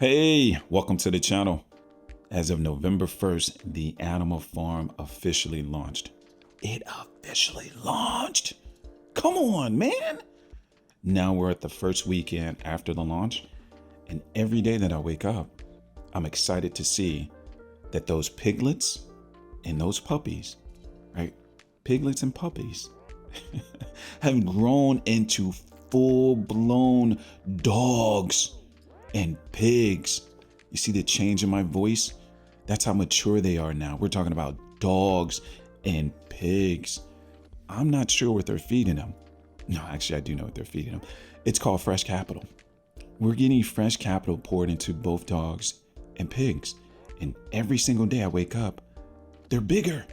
Hey, welcome to the channel. As of November 1st, the animal farm officially launched. It officially launched. Come on, man. Now we're at the first weekend after the launch, and every day that I wake up, I'm excited to see that those piglets and those puppies, right? Piglets and puppies have grown into full-blown dogs and pigs. You see the change in my voice? That's how mature they are now. We're talking about dogs and pigs. I'm not sure what they're feeding them. No, actually, I do know what they're feeding them. It's called fresh capital. We're getting fresh capital poured into both dogs and pigs. And every single day I wake up, they're bigger.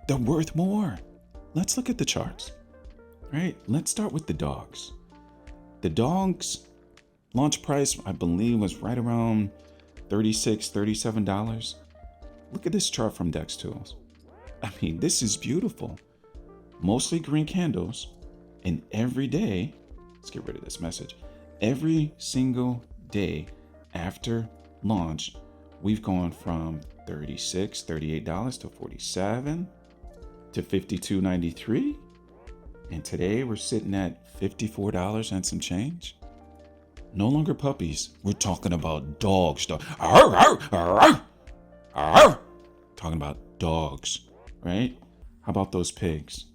They're worth more. Let's look at the charts, right? Let's start with the dogs. The dogs launch price, I believe, was right around $36, $37. Look at this chart from Dex Tools. I mean, this is beautiful. Mostly green candles. And every day, let's get rid of this message. Every single day after launch, we've gone from $36, $38 to $47 to $52.93. And today we're sitting at $54 and some change. No longer puppies. We're talking about dogs. Arr, arr, arr, arr. Talking about dogs, right? How about those pigs?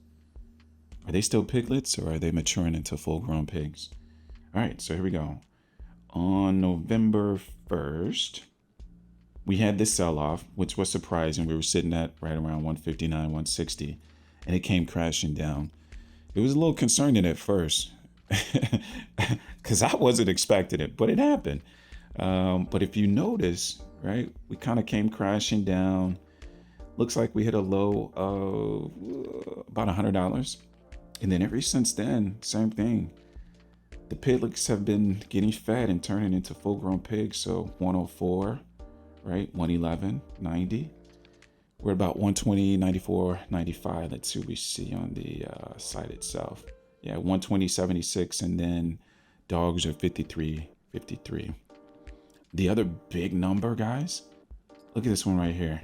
Are they still piglets or are they maturing into full-grown pigs? All right, so here we go. On November 1st, we had this sell-off, which was surprising. We were sitting at right around 159, 160, and it came crashing down. It was a little concerning at first, because I wasn't expecting it, but it happened. But if you notice, right, we kind of came crashing down. Looks like we hit a low of about $100. And then ever since then, same thing. The piglets have been getting fed and turning into full-grown pigs. So 104, right, 111, 90. We're about 120, 94, 95. Let's see what we see on the site itself. Yeah, 120, 76, and then dogs are 53, 53. The other big number, guys, look at this one right here.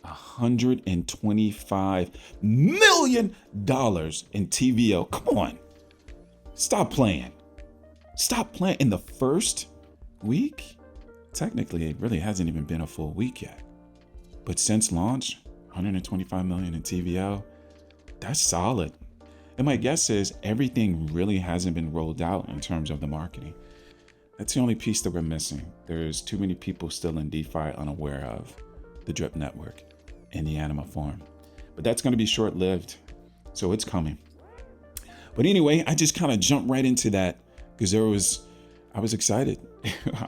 $125 million in TVO. Come on. Stop playing. Stop playing. In the first week, technically, it really hasn't even been a full week yet. But since launch, $125 million in TVO, that's solid. And my guess is everything really hasn't been rolled out in terms of the marketing. That's the only piece that we're missing. There's too many people still in DeFi unaware of the Drip network and the Anima farm. But that's going to be short-lived, so it's coming. But anyway, I just kind of jumped right into that because I was excited.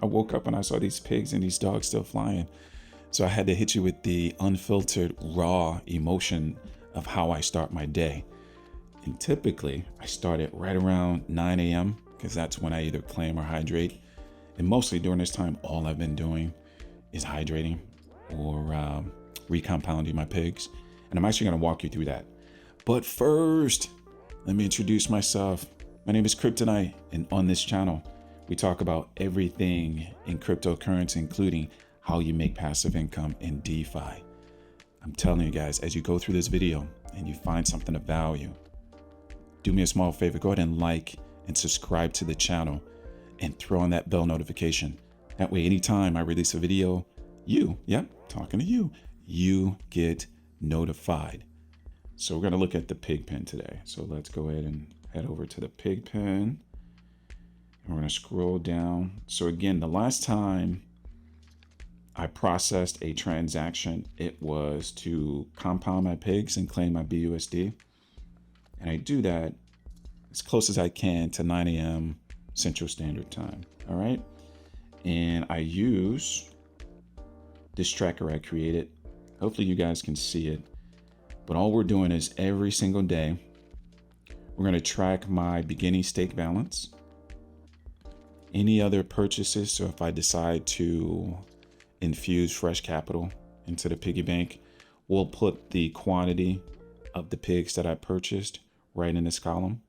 I woke up and I saw these pigs and these dogs still flying. So I had to hit you with the unfiltered, raw emotion of how I start my day. And typically, I start at right around 9 a.m. because that's when I either claim or hydrate. And mostly during this time, all I've been doing is hydrating or recompounding my pigs. And I'm actually going to walk you through that. But first, let me introduce myself. My name is Kryptonite, and on this channel, we talk about everything in cryptocurrency, including how you make passive income in DeFi. I'm telling you guys, as you go through this video and you find something of value, do me a small favor, go ahead and like and subscribe to the channel and throw on that bell notification. That way, anytime I release a video, talking to you get notified. So we're going to look at the Pigpen today. So let's go ahead and head over to the Pigpen and we're going to scroll down. So again, the last time I processed a transaction, it was to compound my pigs and claim my BUSD. And I do that as close as I can to 9 a.m. Central Standard Time. All right. And I use this tracker I created. Hopefully you guys can see it. But all we're doing is every single day, we're going to track my beginning stake balance, any other purchases. So if I decide to infuse fresh capital into the piggy bank, we'll put the quantity of the pigs that I purchased right in this column.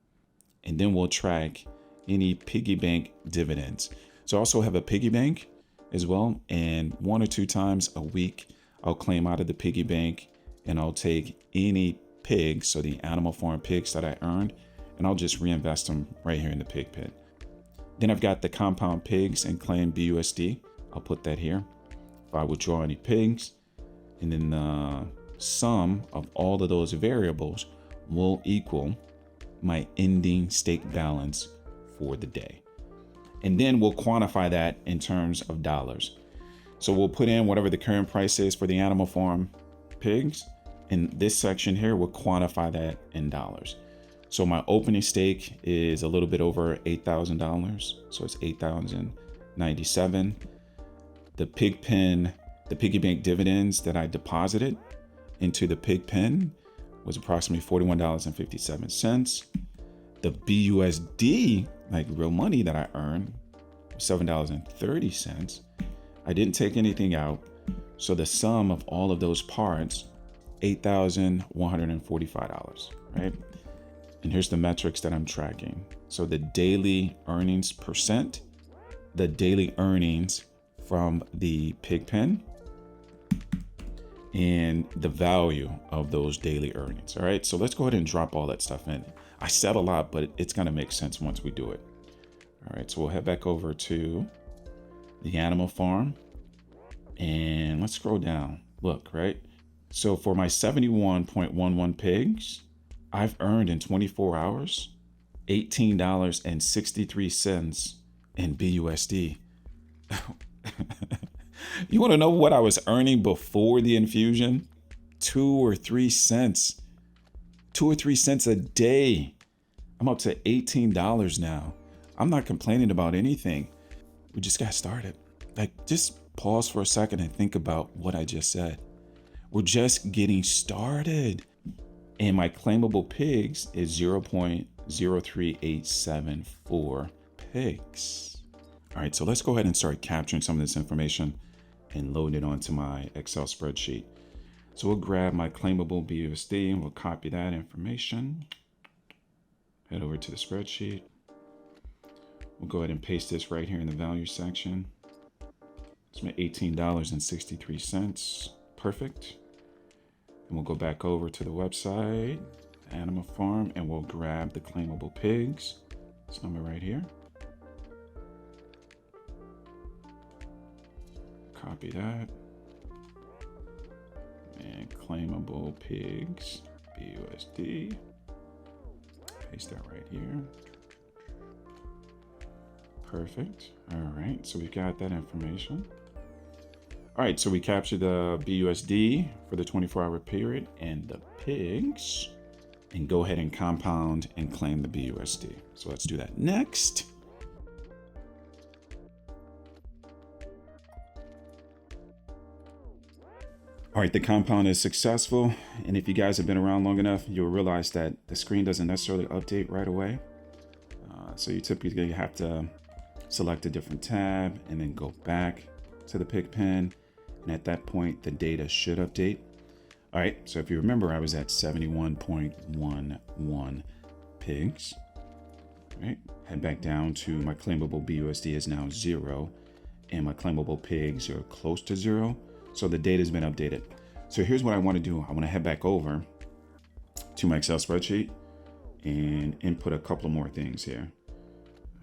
And then we'll track any piggy bank dividends. So I also have a piggy bank as well. And 1 or 2 times a week, I'll claim out of the piggy bank and I'll take any pigs, so the animal farm pigs that I earned, and I'll just reinvest them right here in the Pigpen. Then I've got the compound pigs and claim BUSD. I'll put that here. If I withdraw any pigs, and then the sum of all of those variables will equal my ending stake balance for the day. And then we'll quantify that in terms of dollars. So we'll put in whatever the current price is for the animal farm pigs. And this section here will quantify that in dollars. So my opening stake is a little bit over $8,000. So it's $8,097. The Pigpen, the piggy bank dividends that I deposited into the Pigpen was approximately $41.57. The BUSD, like real money that I earned, was $7.30. I didn't take anything out. So the sum of all of those parts, $8,145, right? And here's the metrics that I'm tracking. So the daily earnings percent, the daily earnings from the Pigpen, and the value of those daily earnings. All right, so let's go ahead and drop all that stuff in. I said a lot, but it's gonna make sense once we do it. All right, so we'll head back over to the animal farm and let's scroll down. Look, right? So for my 71.11 pigs, I've earned in 24 hours, $18.63 in BUSD. You want to know what I was earning before the infusion? 2 or 3 cents. 2 or 3 cents a day. I'm up to $18 now. I'm not complaining about anything. We just got started. Like, just pause for a second and think about what I just said. We're just getting started. And my claimable pigs is 0.03874 pigs. All right, so let's go ahead and start capturing some of this information and load it onto my Excel spreadsheet. So we'll grab my claimable BUSD and we'll copy that information. Head over to the spreadsheet. We'll go ahead and paste this right here in the value section. It's my $18.63. Perfect. And we'll go back over to the website, Animal Farm, and we'll grab the claimable pigs. This number right here. Copy that. And claimable pigs, BUSD. Paste that right here. Perfect. All right, so we've got that information. All right, so we captured the BUSD for the 24-hour period and the pigs, and go ahead and compound and claim the BUSD. So let's do that next. All right, the compound is successful. And if you guys have been around long enough, you'll realize that the screen doesn't necessarily update right away. So you typically have to select a different tab and then go back to the Pigpen. And at that point, the data should update. All right, so if you remember, I was at 71.11 pigs. All right, head back down to my claimable BUSD is now 0, and my claimable pigs are close to 0. So the data has been updated. So here's what I want to do. I want to head back over to my Excel spreadsheet and input a couple of more things here.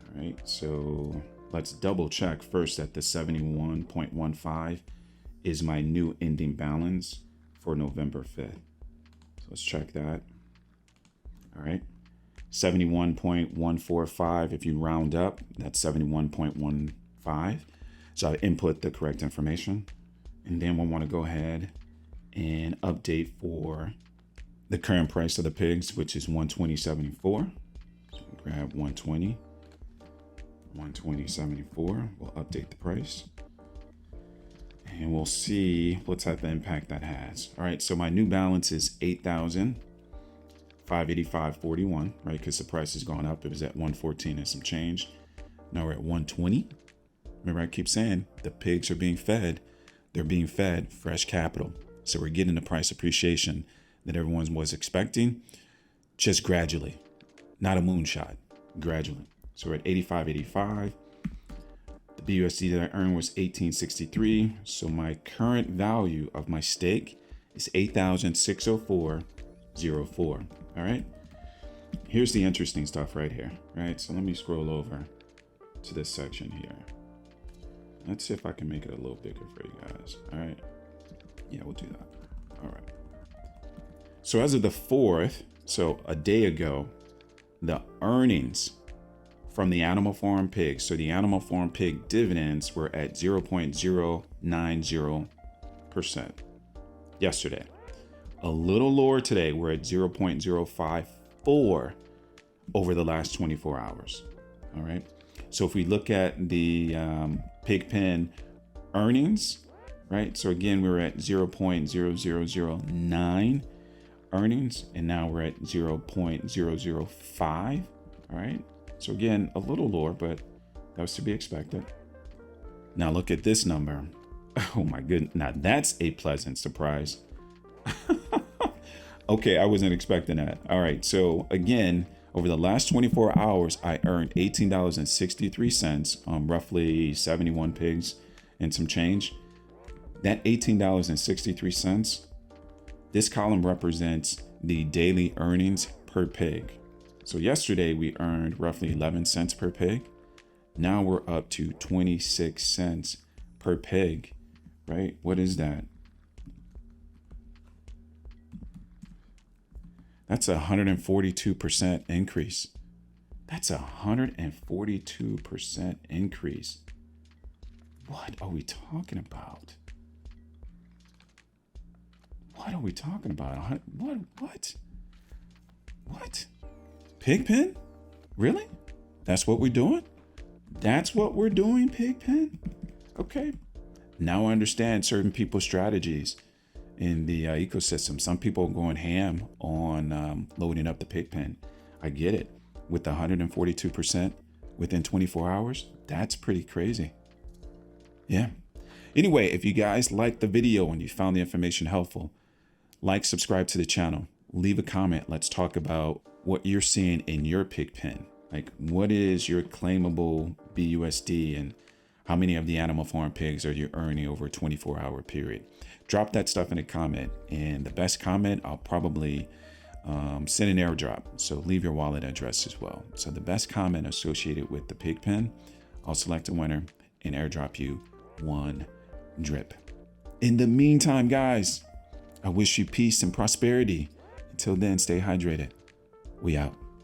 All right, so let's double check first that the 71.15 is my new ending balance for November 5th. So let's check that. All right, 71.145, if you round up, that's 71.15. So I input the correct information. And then we'll want to go ahead and update for the current price of the pigs, which is 120.74. So we'll grab 120.74. We'll update the price. And we'll see what type of impact that has. All right, so my new balance is $8,585.41, right? Because the price has gone up. It was at 114 and some change. Now we're at 120. Remember, I keep saying the pigs are being fed. They're being fed fresh capital. So we're getting the price appreciation that everyone was expecting, just gradually, not a moonshot, gradually. So we're at 85.85. The BUSD that I earned was 1863. So my current value of my stake is 8,604.04. All right. Here's the interesting stuff right here. Right. So let me scroll over to this section here. Let's see if I can make it a little bigger for you guys. All right. Yeah, we'll do that. All right. So as of the 4th, so a day ago, the earnings from the animal farm pig, so the animal farm pig dividends were at 0.090% yesterday. A little lower today, we're at 0.054 over the last 24 hours. All right. So if we look at the Pigpen earnings, right? So again, we were at 0.0009 earnings, and now we're at 0.005. All right. So again, a little lower, but that was to be expected. Now look at this number. Oh my goodness. Now that's a pleasant surprise. Okay, I wasn't expecting that. All right. So again, over the last 24 hours, I earned $18.63 on roughly 71 pigs and some change. That $18.63, this column represents the daily earnings per pig. So yesterday we earned roughly 11 cents per pig. Now we're up to 26 cents per pig, right? What is that? That's 142% increase. That's 142% increase. What are we talking about? What are we talking about? What? Pigpen? Really? That's what we're doing? That's what we're doing, Pigpen? Okay. Now I understand certain people's strategies in the ecosystem. Some people are going ham on loading up the Pigpen. I get it. With the 142% within 24 hours, that's pretty crazy. Yeah. Anyway, if you guys liked the video and you found the information helpful, like, subscribe to the channel, leave a comment. Let's talk about what you're seeing in your Pigpen. Like, what is your claimable BUSD and how many of the animal farm pigs are you earning over a 24-hour period? Drop that stuff in a comment, and the best comment, I'll probably send an airdrop. So leave your wallet address as well. So the best comment associated with the Pigpen, I'll select a winner and airdrop you 1 drip. In the meantime, guys, I wish you peace and prosperity. Until then, stay hydrated. We out.